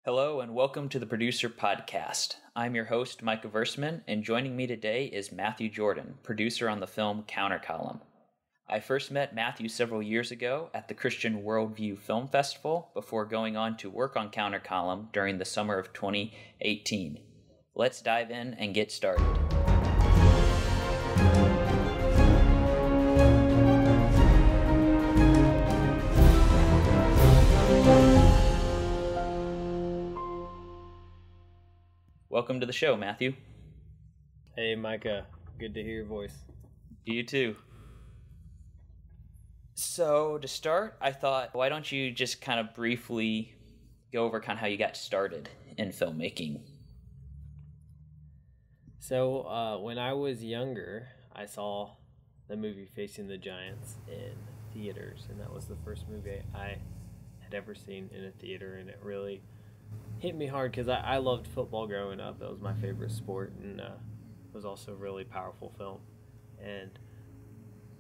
Hello and welcome to the Producer Podcast. I'm your host, Micah Versman, and joining me today is Matthew Jordan, producer on the film Countercolumn. I first met Matthew several years ago at the Christian Worldview Film Festival before going on to work on Countercolumn during the summer of 2018. Let's dive in and get started. Welcome to the show, Matthew. Hey, Micah. Good to hear your voice. You too. So, to start, I thought, why don't you just kind of briefly go over kind of how you got started in filmmaking? So, when I was younger, I saw the movie Facing the Giants in theaters, and that was the first movie I had ever seen in a theater, and it really hit me hard because I loved football growing up. That was my favorite sport, and it was also a really powerful film. And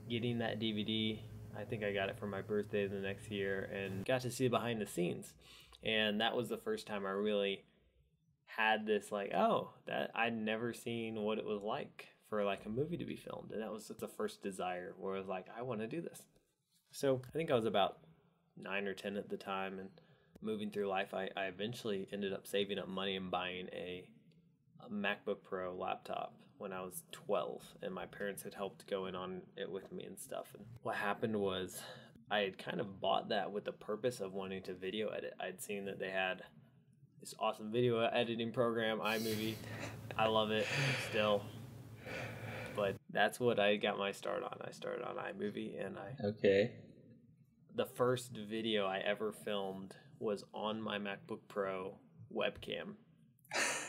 getting that DVD, I think I got it for my birthday the next year and got to see behind the scenes. And that was the first time I really had this that I'd never seen what it was like for like a movie to be filmed. And that was the first desire where I was like, I want to do this. So I think I was about 9 or 10 at the time, and moving through life, I eventually ended up saving up money and buying a MacBook Pro laptop when I was 12, and my parents had helped go in on it with me and stuff. And what happened was I had kind of bought that with the purpose of wanting to video edit. I'd seen that they had this awesome video editing program, iMovie. I love it still, but that's what I got my start on. I started on iMovie, and the first video I ever filmed was on my MacBook Pro webcam,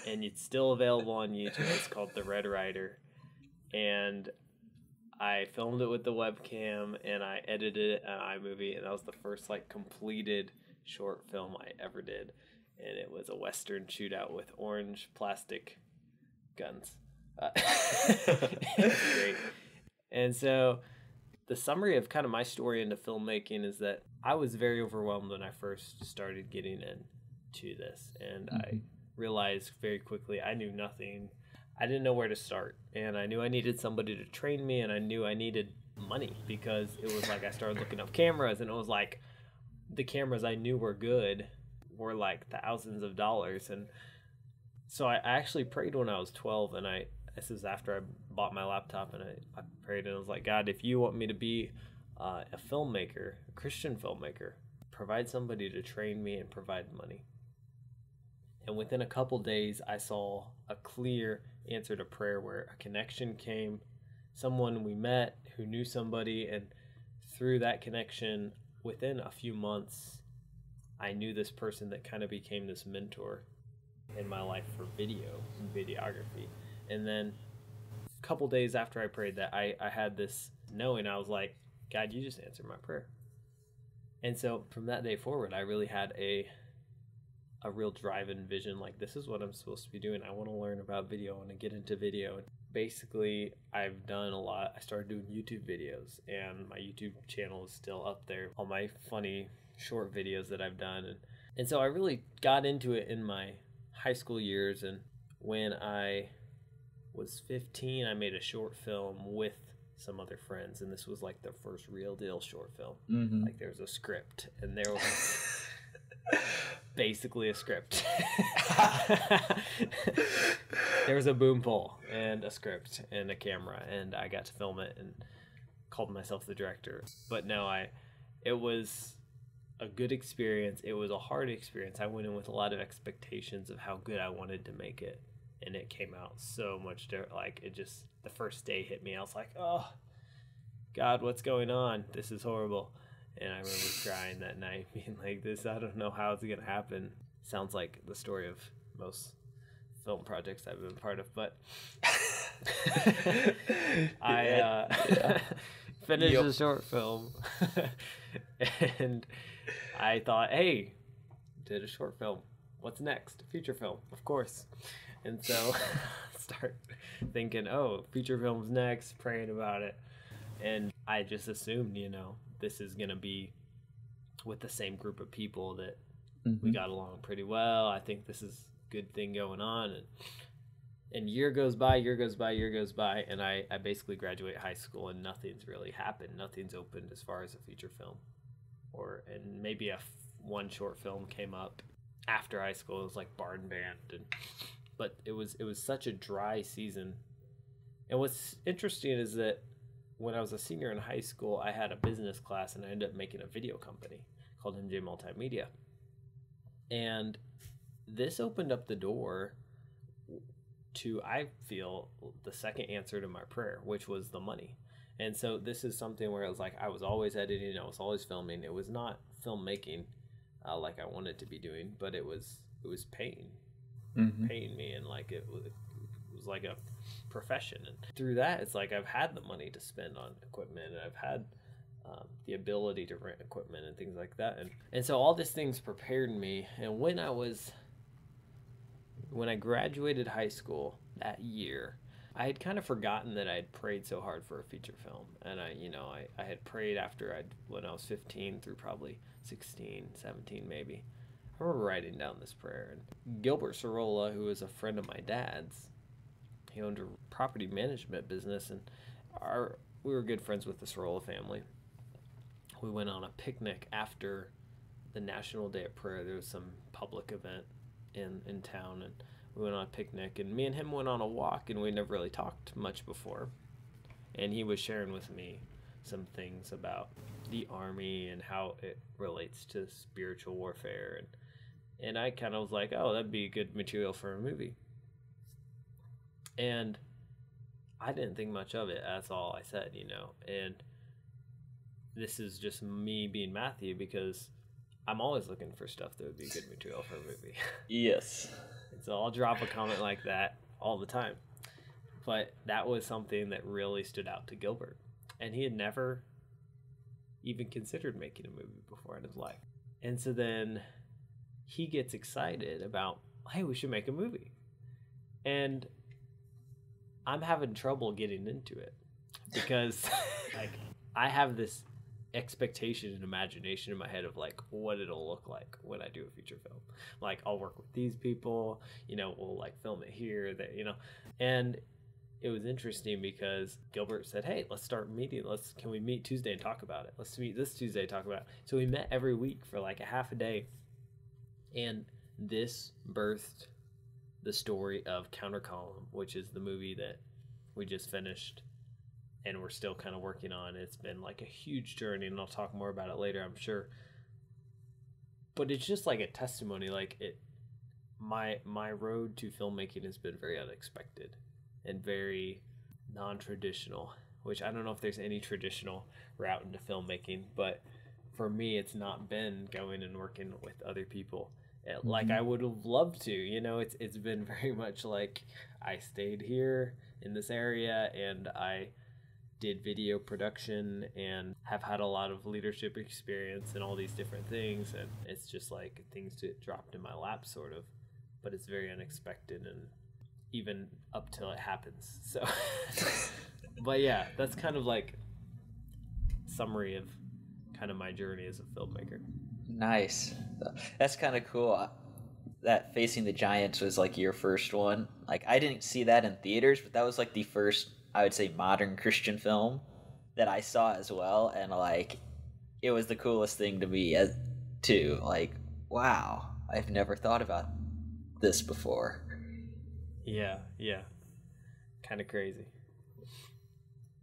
and it's still available on YouTube. It's called The Red Rider, and I filmed it with the webcam, and I edited it on iMovie, and that was the first completed short film I ever did, and it was a Western shootout with orange plastic guns. It's great. And so the summary of kind of my story into filmmaking is that I was very overwhelmed when I first started getting into this, and I realized very quickly I knew nothing. I didn't know where to start, and I knew I needed somebody to train me, and I knew I needed money, because it was like I started looking up cameras, and it was like the cameras I knew were good were like thousands of dollars. And so I actually prayed when I was 12, and this is after I bought my laptop, and I prayed, and I was like, God, if you want me to be a filmmaker, a Christian filmmaker, provide somebody to train me and provide money. And within a couple days, I saw a clear answer to prayer where a connection came, someone we met who knew somebody, and through that connection, within a few months, I knew this person that kind of became this mentor in my life for video and videography. And then a couple days after I prayed that, I had this knowing. I was like, God, you just answered my prayer. And so from that day forward, I really had a real drive and vision, like, this is what I'm supposed to be doing. I want to learn about video. I want to get into video. And basically, I've done a lot. I started doing YouTube videos, and my YouTube channel is still up there, all my funny short videos that I've done. And so I really got into it in my high school years. And when I was 15, I made a short film with some other friends, and this was like the first real deal short film. Like, there was a script, and there was basically a script. There was a boom pole and a script and a camera, and I got to film it and called myself the director. But no, it was a good experience. It was a hard experience. I went in with a lot of expectations of how good I wanted to make it, and it came out so much different. Like, it just, the first day hit me. I was like, oh, God, what's going on? This is horrible. And I remember crying that night, being like, I don't know how it's going to happen. Sounds like the story of most film projects I've been part of, but I finished the short film, and I thought, hey, did a short film. What's next? Feature film, of course. And so start thinking, oh, feature film's next, praying about it. And I just assumed, this is going to be with the same group of people that We got along pretty well. I think this is a good thing going on. And year goes by, and I basically graduate high school, and nothing's really happened. Nothing's opened as far as a feature film, and maybe one short film came up after high school. It was like Barn Band, but it was such a dry season. And what's interesting is that when I was a senior in high school, I had a business class, and I ended up making a video company called MJ Multimedia. And this opened up the door to, I feel, the second answer to my prayer, which was the money. And so this is something where it was like I was always editing, I was always filming. It was not filmmaking like I wanted to be doing, but it was paying me, and like it was like a profession. And through that, it's like I've had the money to spend on equipment, and I've had the ability to rent equipment and things like that, and so all these things prepared me. And when I graduated high school that year, I had kind of forgotten that I had prayed so hard for a feature film. And I had prayed when I was 15 through probably 16, 17 maybe. I remember writing down this prayer, and Gilbert Sorolla, who was a friend of my dad's, he owned a property management business, and we were good friends with the Sorolla family. We went on a picnic after the National Day of Prayer. There was some public event in town, and we went on a picnic, and me and him went on a walk, and we never really talked much before. And he was sharing with me some things about the Army and how it relates to spiritual warfare, and I kind of was like, oh, that'd be good material for a movie. And I didn't think much of it. That's all I said, and this is just me being Matthew, because I'm always looking for stuff that would be good material for a movie. Yes. And so I'll drop a comment like that all the time. But that was something that really stood out to Gilbert. And he had never even considered making a movie before in his life. And so then he gets excited about, hey, we should make a movie. And I'm having trouble getting into it, because like I have this expectation and imagination in my head of like what it'll look like when I do a feature film. Like, I'll work with these people, we'll like film it here, there, and it was interesting because Gilbert said, hey, let's start meeting. Can we meet Tuesday and talk about it? Let's meet this Tuesday and talk about it. So we met every week for like a half a day, and this birthed the story of Countercolumn, which is the movie that we just finished and we're still kind of working on. It's been like a huge journey, and I'll talk more about it later, I'm sure. But it's just like a testimony. Like my road to filmmaking has been very unexpected and very non-traditional, which I don't know if there's any traditional route into filmmaking, but for me, it's not been going and working with other people like I would have loved to. It's been very much like I stayed here in this area, and I did video production and have had a lot of leadership experience and all these different things, and it's just like things that dropped in my lap sort of, but it's very unexpected, and even up till it happens. So but yeah, that's kind of like summary of kind of my journey as a filmmaker. Nice. That's kind of cool. That Facing the Giants was like your first one. Like, I didn't see that in theaters, but that was like the first, I would say, modern Christian film that I saw as well. And like, it was the coolest thing to me too. Like, wow, I've never thought about this before. Yeah. Kind of crazy.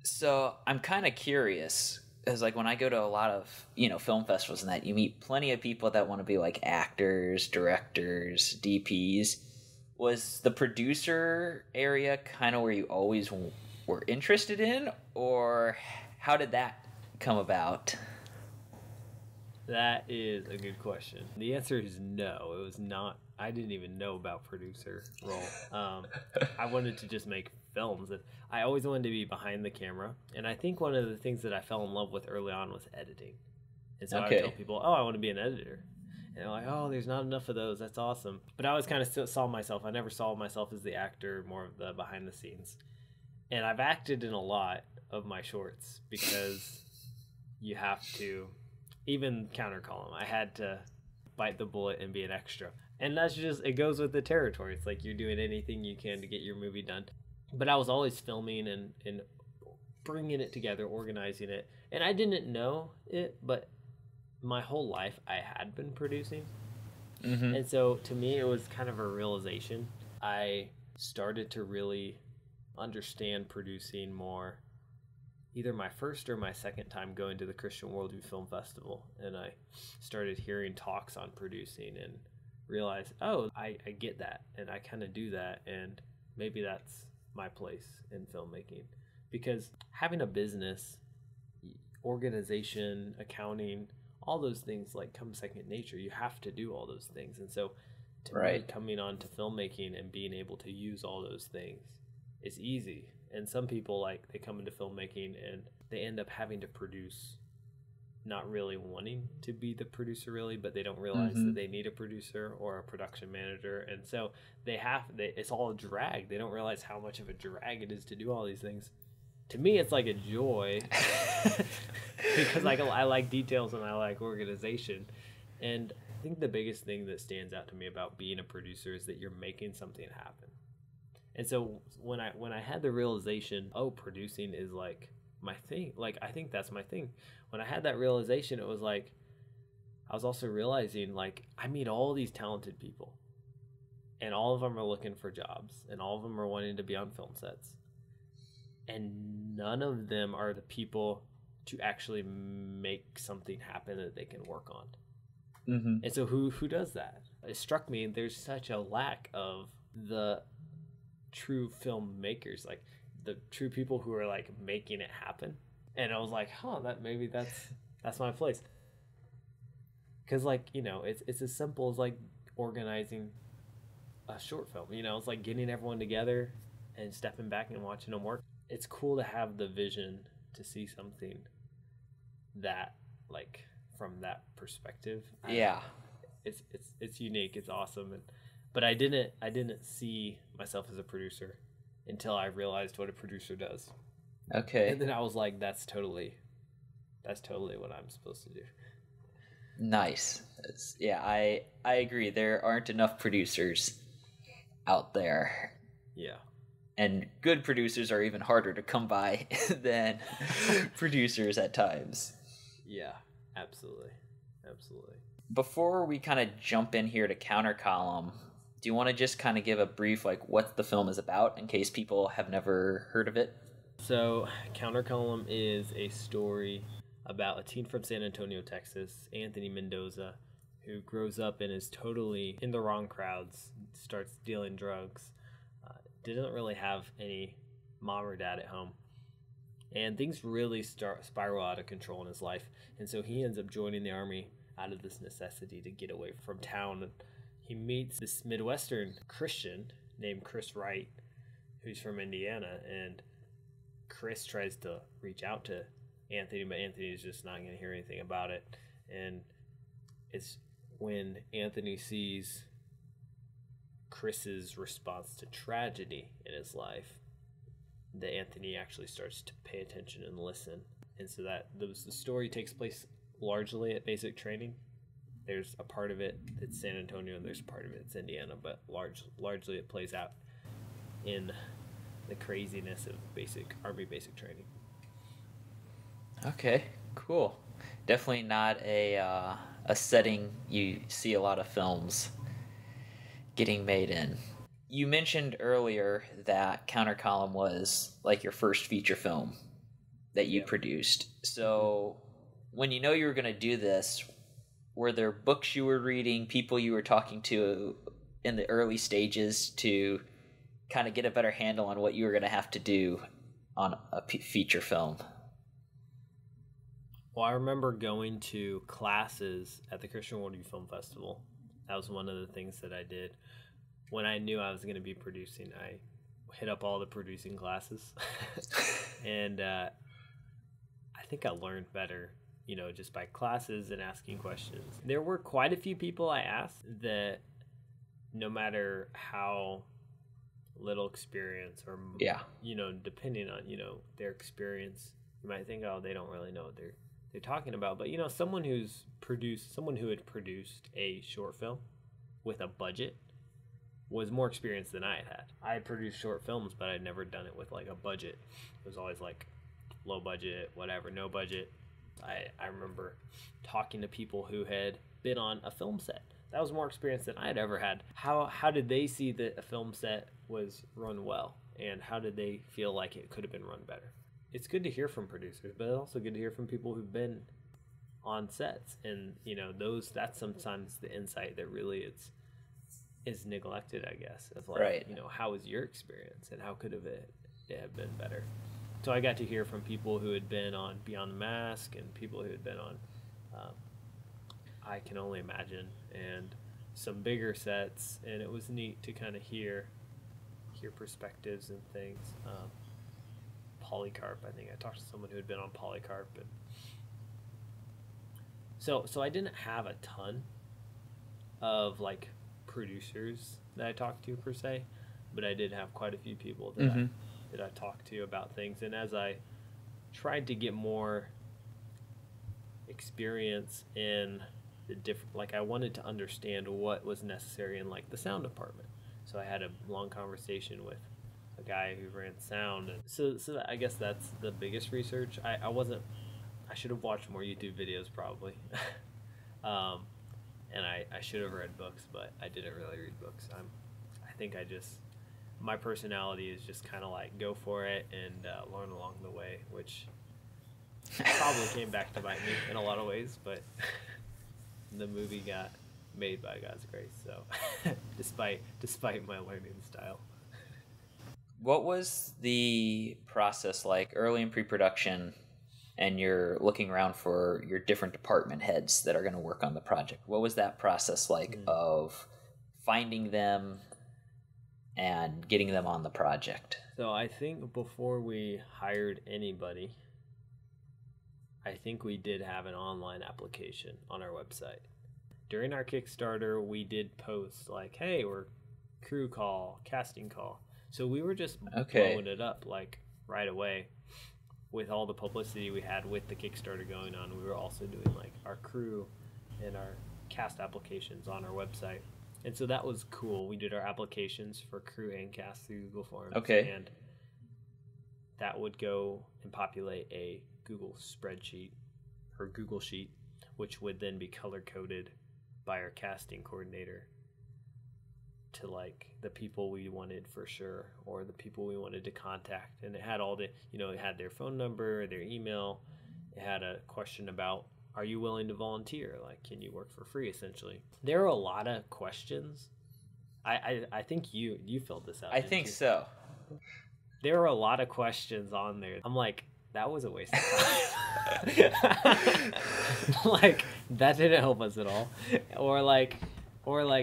So I'm kind of curious, because like when I go to a lot of, film festivals and that, you meet plenty of people that want to be like actors, directors, DPs. Was the producer area kind of where you always were interested in, or how did that come about? That is a good question. The answer is no. It was not. I didn't even know about producer role. I wanted to just make films, and I always wanted to be behind the camera. And I think one of the things that I fell in love with early on was editing. And so I would tell people, oh, I want to be an editor. And they're like, oh, there's not enough of those. That's awesome. But I always kind of still saw myself. I never saw myself as the actor, more of the behind the scenes. And I've acted in a lot of my shorts because you have to, even Countercolumn, I had to bite the bullet and be an extra. And that's just, it goes with the territory. It's like you're doing anything you can to get your movie done. But I was always filming and bringing it together, organizing it. And I didn't know it, but my whole life I had been producing. Mm-hmm. And so to me, it was kind of a realization. I started to really understand producing more either my first or my second time going to the Christian Worldview Film Festival. And I started hearing talks on producing and realized, oh, I get that. And I kind of do that. And maybe that's my place in filmmaking. Because having a business, organization, accounting, all those things like come second nature. You have to do all those things. And so to me, coming on to filmmaking and being able to use all those things is easy. And some people, like, they come into filmmaking and they end up having to produce, not really wanting to be the producer really, but they don't realize that they need a producer or a production manager. And so it's all a drag. They don't realize how much of a drag it is to do all these things. To me, it's like a joy because I like details and I like organization. And I think the biggest thing that stands out to me about being a producer is that you're making something happen. And so when I had the realization, oh, producing is like my thing, like I think that's my thing. When I had that realization, it was like I was also realizing, like, I meet all these talented people and all of them are looking for jobs and all of them are wanting to be on film sets. And none of them are the people to actually make something happen that they can work on. Mm-hmm. And so who does that? It struck me there's such a lack of the true filmmakers, like the true people who are like making it happen. And I was like, maybe that's my place. Because, like, you know, it's as simple as like organizing a short film. You know, it's like getting everyone together and stepping back and watching them work. It's cool to have the vision to see something that, like, from that perspective. Yeah, it's unique. It's awesome. But I didn't see myself as a producer until I realized what a producer does. Okay. And then I was like, that's totally what I'm supposed to do. Nice. I agree. There aren't enough producers out there. Yeah. And good producers are even harder to come by than producers at times. Yeah, absolutely. Before we kind of jump in here to Counter Column, do you want to just kind of give a brief, like, what the film is about in case people have never heard of it? So Counter Column is a story about a teen from San Antonio, Texas, Anthony Mendoza, who grows up and is totally in the wrong crowds, starts dealing drugs, didn't really have any mom or dad at home. And things really spiral out of control in his life. And so he ends up joining the Army out of this necessity to get away from town. He meets this Midwestern Christian named Chris Wright, who's from Indiana. And Chris tries to reach out to Anthony, but Anthony is just not going to hear anything about it. And it's when Anthony sees Chris's response to tragedy in his life that Anthony actually starts to pay attention and listen. And so the story takes place largely at basic training. There's a part of it that's San Antonio and there's a part of it that's Indiana, but largely it plays out in the craziness of Army basic training. Okay, cool. Definitely not a setting you see a lot of films getting made in. You mentioned earlier that Counter Column was like your first feature film that you produced. So when you know you were going to do this, were there books you were reading, people you were talking to in the early stages to kind of get a better handle on what you were going to have to do on a feature film? Well, I remember going to classes at the Christian Worldview Film Festival. That was one of the things that I did. When I knew I was going to be producing, I hit up all the producing classes. And I think I learned better, you know, just by classes and asking questions. There were quite a few people I asked that no matter how little experience or, you know, depending on, you know, their experience, you might think, oh, they don't really know what they're they're talking about. But someone who had produced a short film with a budget was more experienced than I had. I had produced short films, but I'd never done it with like a budget. It was always like low budget, whatever, no budget. I remember talking to people who had been on a film set. That was more experience than I had ever had. How did they see that a film set was run well, and how did they feel like it could have been run better? It's good to hear from producers, but it's also good to hear from people who've been on sets, and that's sometimes the insight that really is neglected, I guess, of like, right. How was your experience and how could it have been better? So I got to hear from people who had been on Beyond the Mask and people who had been on I Can Only Imagine and some bigger sets, and it was neat to kind of hear perspectives and things. Polycarp, I think I talked to someone who had been on Polycarp, and so I didn't have a ton of like producers that I talked to per se, but I did have quite a few people that I talked to about things. And as I tried to get more experience in the different, like I wanted to understand what was necessary in like the sound department. So I had a long conversation with a guy who ran sound, and so I guess that's the biggest research. I should have watched more YouTube videos probably. And I should have read books, but I didn't really read books. I think my personality is just kind of like go for it and learn along the way, which probably came back to bite me in a lot of ways, but the movie got made by God's grace, so despite my learning style. What was the process like early in pre-production, and you're looking around for your different department heads that are going to work on the project? What was that process like of finding them and getting them on the project? So I think before we hired anybody, I think we did have an online application on our website. During our Kickstarter, we did post like, hey, we're crew call, casting call. So we were just blowing it up like right away. With all the publicity we had with the Kickstarter going on, we were also doing like our crew and our cast applications on our website. And so that was cool. We did our applications for crew and cast through Google Forms. And that would go and populate a Google spreadsheet or Google Sheet, which would then be color-coded by our casting coordinator to like the people we wanted for sure, or the people we wanted to contact. And it had all the, it had their phone number, their email. It had a question about, are you willing to volunteer? Like, can you work for free, essentially? There are a lot of questions. I think you filled this out. I think so. There are a lot of questions on there. I'm like, that was a waste of time. Like, that didn't help us at all. Or like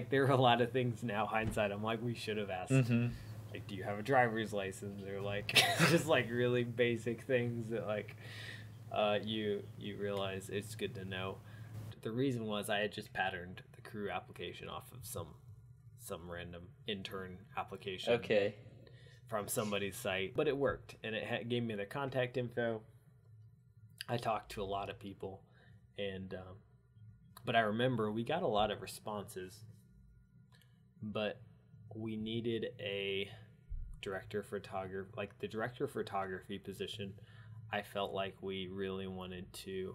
there are a lot of things now, hindsight, I'm like, we should have asked, like, do you have a driver's license? Or like, just like really basic things that like, you realize it's good to know. The reason was I had just patterned the crew application off of some random intern application from somebody's site, but it worked, and it gave me their contact info. I talked to a lot of people, and but I remember we got a lot of responses, but we needed a director photographer, like the director of photography position. I felt like we really wanted to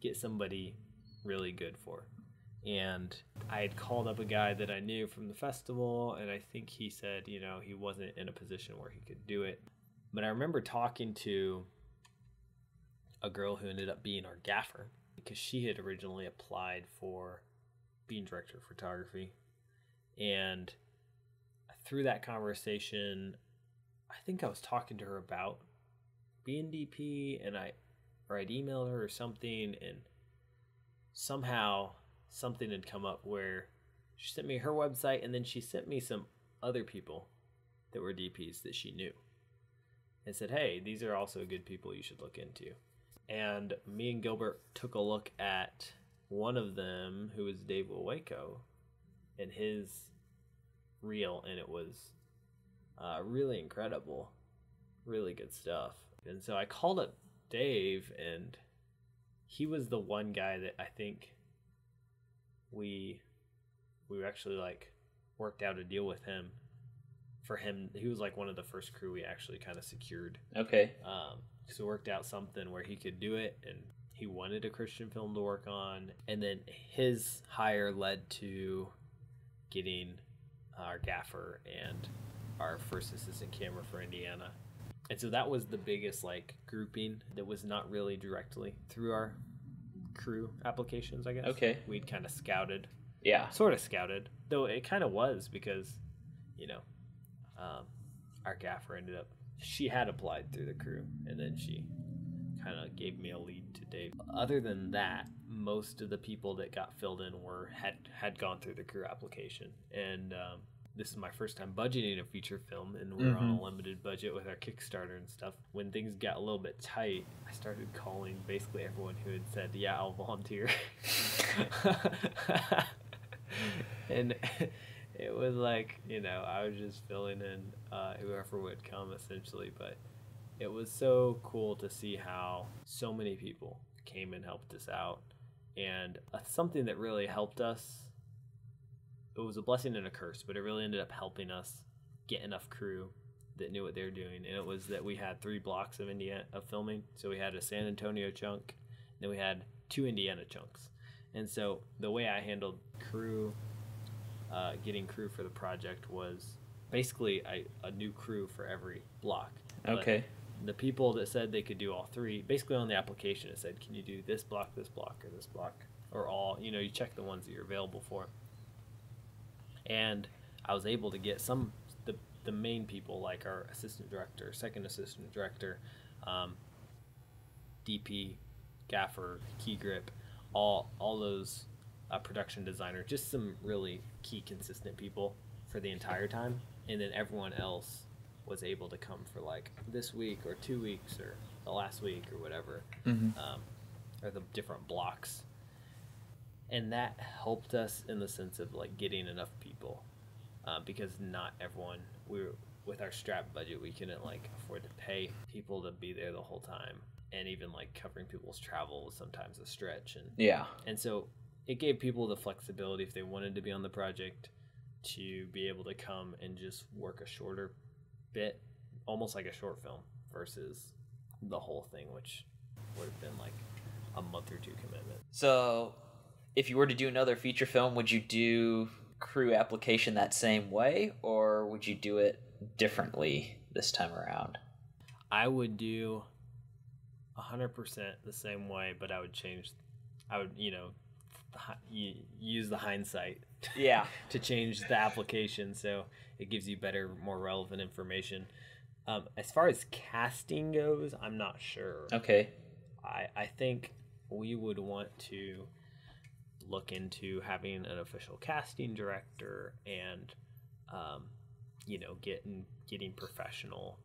get somebody really good for. And I had called up a guy that I knew from the festival, and I think he said, he wasn't in a position where he could do it. But I remember talking to a girl who ended up being our gaffer, because she had originally applied for being director of photography. And through that conversation, I think I was talking to her about being DP, and I'd emailed her or something, and somehow something had come up where she sent me her website, and then she sent me some other people that were DPs that she knew and said, hey, these are also good people you should look into. And me and Gilbert took a look at one of them, who was Dave Waco, and his reel, and it was really incredible, really good stuff. And so I called up Dave, and he was the one guy that I think we actually like worked out a deal with him. For him, he was like one of the first crew we actually kind of secured. Okay. So worked out something where he could do it, and he wanted a Christian film to work on. And then his hire led to getting our gaffer and our first assistant camera for Indiana. And so that was the biggest like grouping that was not really directly through our crew applications, I guess. Okay. We'd kind of scouted. Yeah. Sort of scouted, though it kind of was because, you know, our gaffer ended up, she had applied through the crew, and then she kind of gave me a lead to Dave. Other than that, most of the people that got filled in had gone through the crew application. And this is my first time budgeting a feature film, and we were on a limited budget with our Kickstarter and stuff. When things got a little bit tight, I started calling basically everyone who had said, yeah, I'll volunteer. And it was like, you know, I was just filling in whoever would come essentially. But it was so cool to see how so many people came and helped us out. And something that really helped us, it was a blessing and a curse, but it really ended up helping us get enough crew that knew what they were doing. And it was that we had 3 blocks of filming. So we had a San Antonio chunk, then we had 2 Indiana chunks. And so the way I handled crew, getting crew for the project, was basically a new crew for every block. Okay. But the people that said they could do all 3, basically on the application it said, can you do this block, or this block, or all, you know, you check the ones that you're available for. And I was able to get the main people, like our assistant director, second assistant director, DP, gaffer, key grip, all those production designer, just some really key consistent people for the entire time. And then everyone else was able to come for like this week or 2 weeks or the last week or whatever, or the different blocks. And that helped us in the sense of like getting enough people, because not everyone, with our strap budget, we couldn't like afford to pay people to be there the whole time. And even like covering people's travel was sometimes a stretch. And so it gave people the flexibility, if they wanted to be on the project, to be able to come and just work a shorter bit, almost like a short film, versus the whole thing, which would have been like a month or 2 commitment. So if you were to do another feature film, would you do crew application that same way, or would you do it differently this time around? I would do 100% the same way, but I would, you know, use the hindsight to change the application, so it gives you better, more relevant information. As far as casting goes, I'm not sure. Okay. I think we would want to look into having an official casting director and you know, getting professional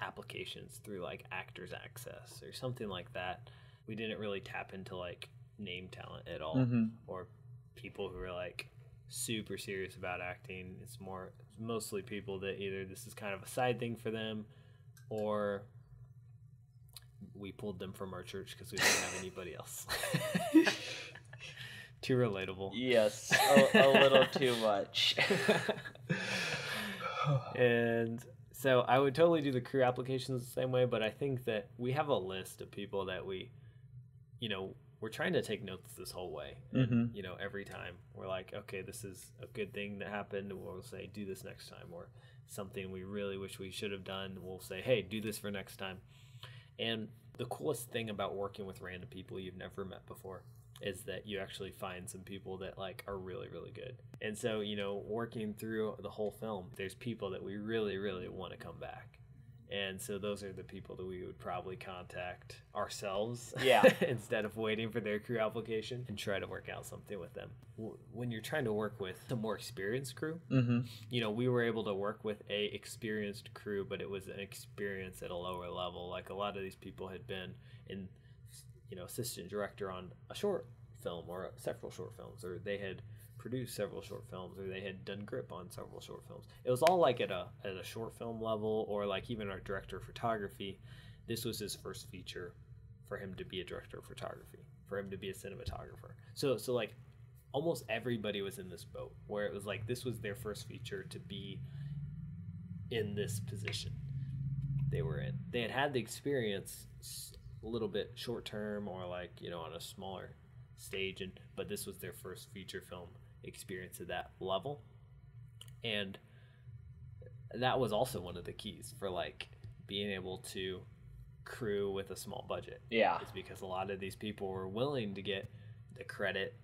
applications through like Actors Access or something like that. We didn't really tap into like name talent at all, or people who are like super serious about acting. It's mostly people that either this is kind of a side thing for them, or we pulled them from our church because we didn't have anybody else. Too relatable. Yes, a little too much. And so I would totally do the crew applications the same way, but I think that we have a list of people that we, you know, we're trying to take notes this whole way. And, you know, every time we're like, okay, this is a good thing that happened, and we'll say, do this next time. Or something we really wish we should have done, we'll say, hey, do this for next time. And the coolest thing about working with random people you've never met before is that you actually find some people that like are really, really good. And so, you know, working through the whole film, there's people that we really, really want to come back. And so those are the people that we would probably contact ourselves, instead of waiting for their crew application, and try to work out something with them. When you're trying to work with a more experienced crew, you know, we were able to work with a experienced crew, but it was an experience at a lower level. Like a lot of these people had been in, you know, assistant director on a short film or several short films, or they had produced several short films, or they had done grip on several short films. It was all like at a short film level, or like even our director of photography, this was his first feature, for him to be a director of photography, for him to be a cinematographer. So like almost everybody was in this boat where it was like this was their first feature to be in this position they were in. They had the experience a little bit short term or like, you know, on a smaller stage, but this was their first feature film experience at that level. And that was also one of the keys for like being able to crew with a small budget. Yeah. It's because a lot of these people were willing to get the credit.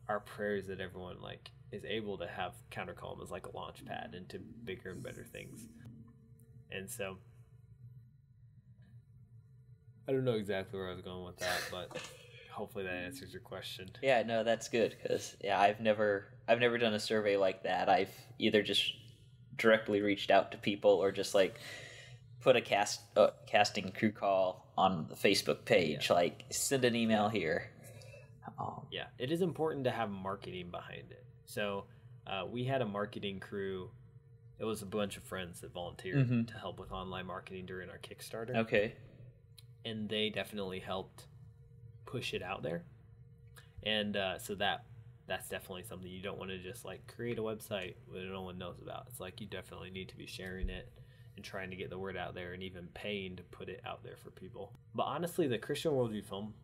Our prayers that everyone like is able to have Countercolumn as like a launch pad into bigger and better things. And so I don't know exactly where I was going with that, but hopefully that answers your question. Yeah, no, that's good because I've never done a survey like that. I've either just directly reached out to people or just like put a casting crew call on the Facebook page, like send an email here. Yeah, it is important to have marketing behind it. So we had a marketing crew. It was a bunch of friends that volunteered to help with online marketing during our Kickstarter. Okay. And they definitely helped push it out there. And so that's definitely something you don't want to just like create a website that no one knows about. It's like you definitely need to be sharing it and trying to get the word out there and even paying to put it out there for people. But honestly, the Christian Worldview Film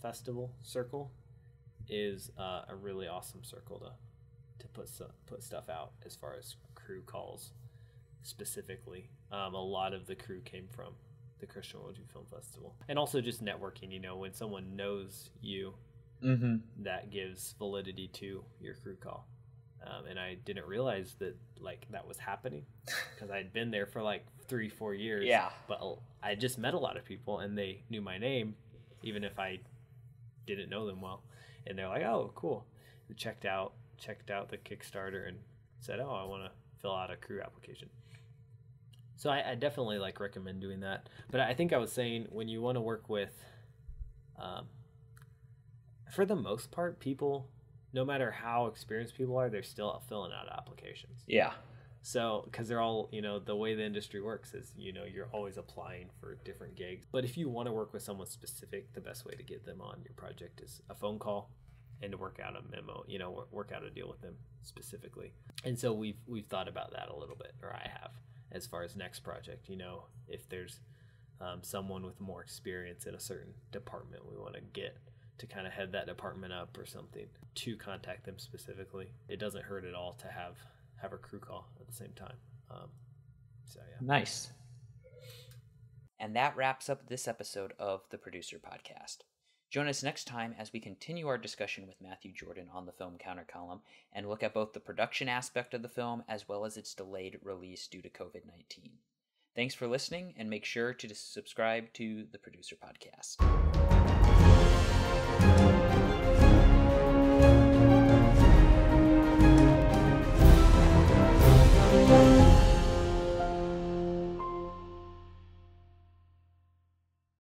Festival circle is a really awesome circle to put stuff out as far as crew calls specifically. A lot of the crew came from the Christian Worldview Film Festival. And also just networking, you know, when someone knows you, that gives validity to your crew call. And I didn't realize that like that was happening because I'd been there for like 3-4 years. Yeah. But I just met a lot of people and they knew my name, even if I didn't know them well. And they're like, "Oh, cool." We checked out the Kickstarter and said, "Oh, I want to fill out a crew application." So I definitely like recommend doing that. But I think I was saying when you want to work with, for the most part, people, no matter how experienced people are, they're still filling out applications. Yeah. So, because they're all, you know, the way the industry works is, you know, you're always applying for different gigs. But if you want to work with someone specific, the best way to get them on your project is a phone call and to work out a memo, you know, work out a deal with them specifically. And so we've thought about that a little bit, or I have, as far as next project. You know, if there's someone with more experience in a certain department we want to get to kind of head that department up or something, to contact them specifically. It doesn't hurt at all to have a crew call at the same time. So yeah. Nice. And that wraps up this episode of the Producer Podcast. Join us next time as we continue our discussion with Matthew Jordan on the film Countercolumn and look at both the production aspect of the film as well as its delayed release due to COVID-19. Thanks for listening, and make sure to subscribe to the Producer Podcast.